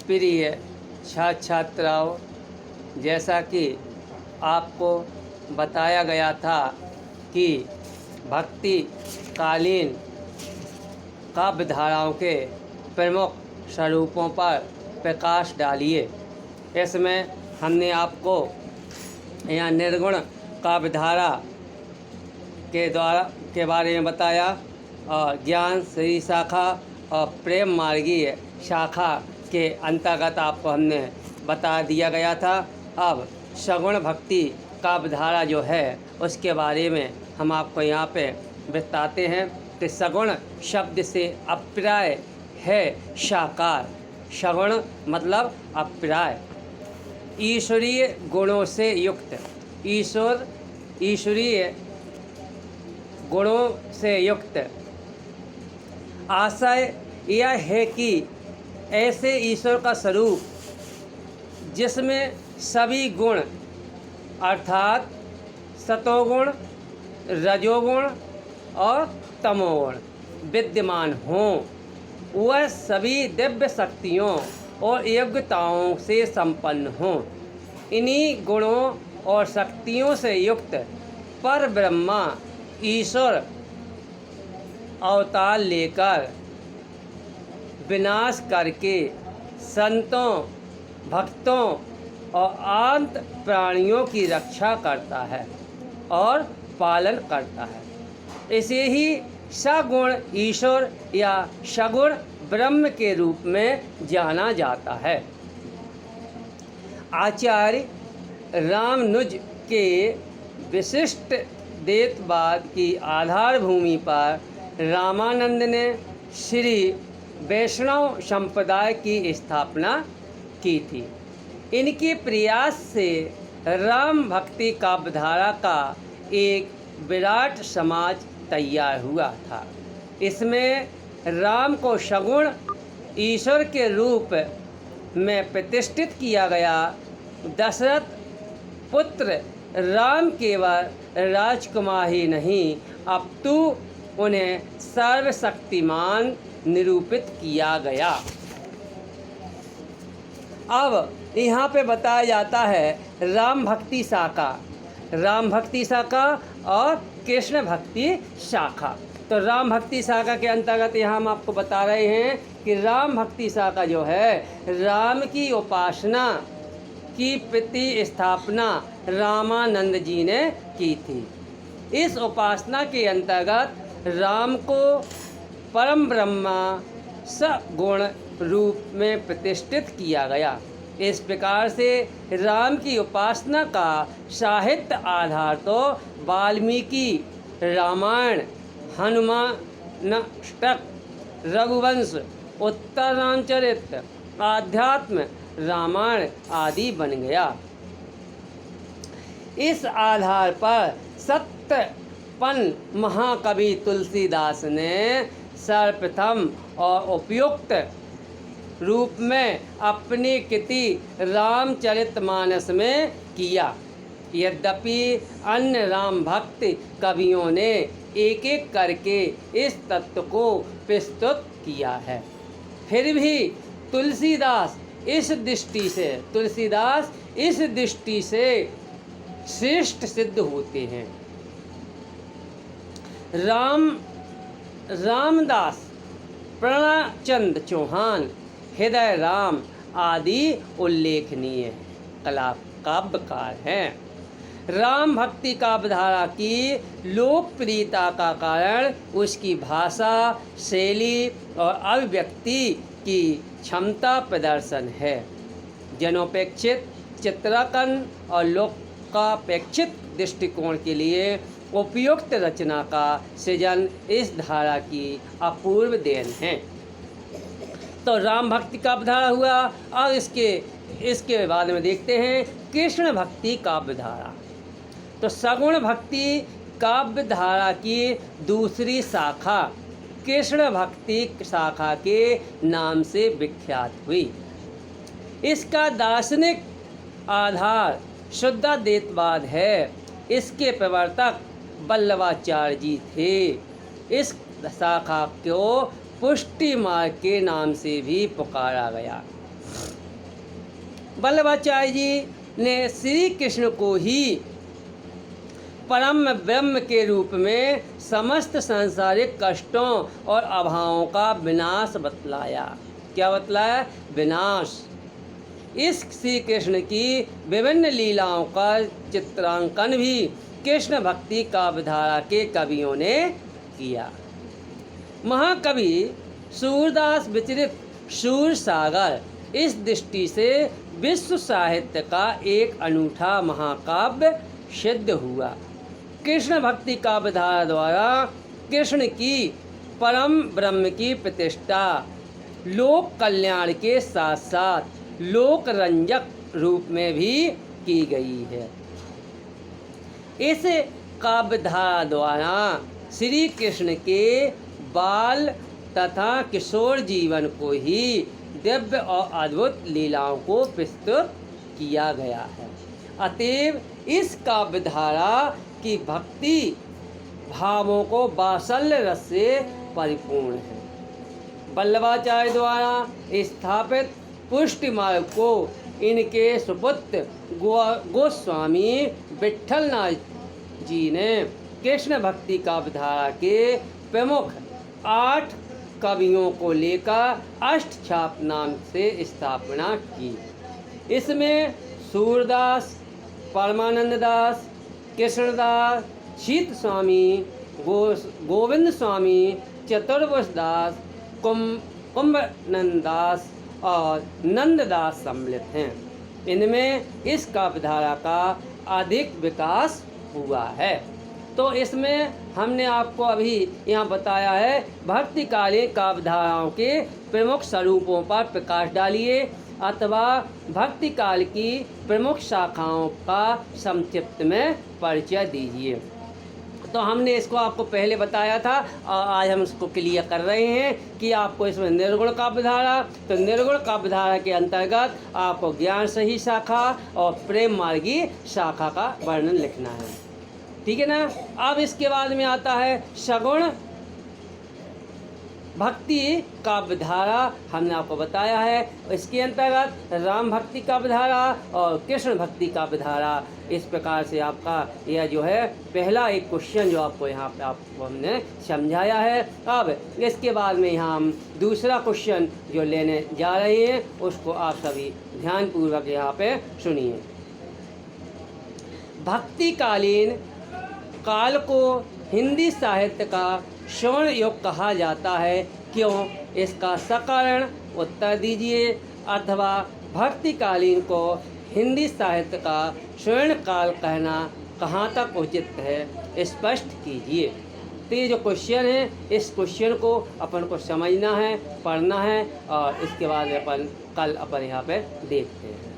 प्रिय छात्राओं, जैसा कि आपको बताया गया था कि भक्ति कालीन काव्य धाराओं के प्रमुख स्वरूपों पर प्रकाश डालिए। इसमें हमने आपको यहाँ निर्गुण काव्य धारा के बारे में बताया और ज्ञान श्री शाखा और प्रेम मार्गीय शाखा के अंतर्गत आपको हमने बता दिया गया था। अब सगुण भक्ति काव्य धारा जो है उसके बारे में हम आपको यहाँ पे बताते हैं कि सगुण शब्द से अप्राय है साकार। सगुण मतलब अप्राय, ईश्वरीय गुणों से युक्त, ईश्वरीय गुणों से युक्त। आशय यह है कि ऐसे ईश्वर का स्वरूप जिसमें सभी गुण अर्थात सतोगुण, रजोगुण और तमोगुण विद्यमान हों, वह सभी दिव्य शक्तियों और योग्यताओं से संपन्न हों। इन्हीं गुणों और शक्तियों से युक्त पर ब्रह्मा ईश्वर अवतार लेकर विनाश करके संतों, भक्तों और आंत प्राणियों की रक्षा करता है और पालन करता है। इसे ही सगुण ईश्वर या सगुण ब्रह्म के रूप में जाना जाता है। आचार्य रामानुज के विशिष्ट द्वैतवाद की आधार भूमि पर रामानंद ने श्री वैष्णव संप्रदाय की स्थापना की थी। इनके प्रयास से राम भक्ति काव्यधारा का एक विराट समाज तैयार हुआ था। इसमें राम को सगुण ईश्वर के रूप में प्रतिष्ठित किया गया। दशरथ पुत्र राम केवल राजकुमार ही नहीं अपितु उन्हें सर्वशक्तिमान निरूपित किया गया। अब यहाँ पे बताया जाता है राम भक्ति शाखा और कृष्ण भक्ति शाखा। तो राम भक्ति शाखा के अंतर्गत यहाँ हम आपको बता रहे हैं कि राम भक्ति शाखा जो है राम की उपासना की प्रतिस्थापना रामानंद जी ने की थी। इस उपासना के अंतर्गत राम को परम ब्रह्मा सगुण रूप में प्रतिष्ठित किया गया। इस प्रकार से राम की उपासना का साहित्य आधार तो वाल्मीकि रामायण, हनुमानाष्टक, रघुवंश, उत्तरांचरित, आध्यात्म रामायण आदि बन गया। इस आधार पर सत्यपन महाकवि तुलसीदास ने सर्वप्रथम और उपयुक्त रूप में अपनी कृति रामचरितमानस में किया। यद्यपि अन्य राम भक्त कवियों ने एक एक करके इस तत्व को प्रस्तुत किया है, फिर भी तुलसीदास इस दृष्टि से श्रेष्ठ सिद्ध होते हैं। रामदास, प्रणचंद चौहान, हृदय राम आदि उल्लेखनीय काव्यकार हैं। राम भक्ति काव्यधारा की लोकप्रियता का कारण उसकी भाषा, शैली और अभिव्यक्ति की क्षमता प्रदर्शन है। जनोपेक्षित चित्रांकन और लोकापेक्षित दृष्टिकोण के लिए उपयुक्त रचना का सृजन इस धारा की अपूर्व देन है। तो राम भक्ति काव्यधारा हुआ। और इसके बाद में देखते हैं कृष्ण भक्ति काव्यधारा। तो सगुण भक्ति काव्यधारा की दूसरी शाखा कृष्ण भक्ति शाखा के नाम से विख्यात हुई। इसका दार्शनिक आधार शुद्धाद्वैतवाद है। इसके प्रवर्तक वल्लभाचार्य जी थे। इस शाखा को पुष्टि मार्ग के नाम से भी पुकारा गया। वल्लभाचार्य जी ने श्री कृष्ण को ही परम ब्रह्म के रूप में समस्त सांसारिक कष्टों और अभावों का विनाश बतलाया। क्या बतलाया? विनाश। इस श्री कृष्ण की विभिन्न लीलाओं का चित्रांकन भी कृष्ण भक्ति काव्यधारा के कवियों ने किया। महाकवि सूरदास विचरित सूर सागर इस दृष्टि से विश्व साहित्य का एक अनूठा महाकाव्य सिद्ध हुआ। कृष्ण भक्ति काव्यधारा द्वारा कृष्ण की परम ब्रह्म की प्रतिष्ठा लोक कल्याण के साथ साथ लोक रंजक रूप में भी की गई है। इस काव्यधारा द्वारा श्री कृष्ण के बाल तथा किशोर जीवन को ही दिव्य और अद्भुत लीलाओं को प्रस्तुत किया गया है। अतएव इस काव्यधारा की भक्ति भावों को वात्सल्य रस से परिपूर्ण है। वल्लभाचार्य द्वारा स्थापित पुष्टि मार्ग को इनके सुपुत्र गोस्वामी विट्ठलनाथ जी ने कृष्ण भक्ति काव्यधारा के प्रमुख 8 कवियों को लेकर अष्टछाप नाम से स्थापना की। इसमें सूरदास, परमानंद दास, कृष्णदास, शीत स्वामी, गोविंद स्वामी, चतुर्भुज दास, कुंभनंद दास और नंददास सम्मिलित हैं। इनमें इस काव्यधारा का अधिक विकास हुआ है। तो इसमें हमने आपको अभी यहाँ बताया है भक्तिकालीन काव्यधाराओं के प्रमुख स्वरूपों पर प्रकाश डालिए अथवा भक्तिकाल की प्रमुख शाखाओं का संक्षिप्त में परिचय दीजिए। तो हमने इसको आपको पहले बताया था और आज हम इसको क्लियर कर रहे हैं कि आपको इसमें निर्गुण काव्यधारा, तो निर्गुण काव्यधारा के अंतर्गत आपको ज्ञान सही शाखा और प्रेम मार्गी शाखा का वर्णन लिखना है। ठीक है ना। अब इसके बाद में आता है सगुण भक्ति काव्यधारा, हमने आपको बताया है। इसके अंतर्गत राम भक्ति काव्यधारा और कृष्ण भक्ति काव्यधारा। इस प्रकार से आपका यह जो है पहला एक क्वेश्चन जो आपको यहाँ पे आपको हमने समझाया है। अब इसके बाद में यहाँ हम दूसरा क्वेश्चन जो लेने जा रहे हैं उसको आप सभी ध्यानपूर्वक यहाँ पे सुनिए। भक्तिकालीन काल को हिंदी साहित्य का स्वर्ण युग कहा जाता है, क्यों? इसका सकारण उत्तर दीजिए अथवा भक्तिकालीन को हिंदी साहित्य का स्वर्ण काल कहना कहाँ तक उचित है, स्पष्ट कीजिए। तो ये जो क्वेश्चन है इस क्वेश्चन को अपन को समझना है, पढ़ना है और इसके बाद अपन कल अपन यहाँ पे देखते हैं।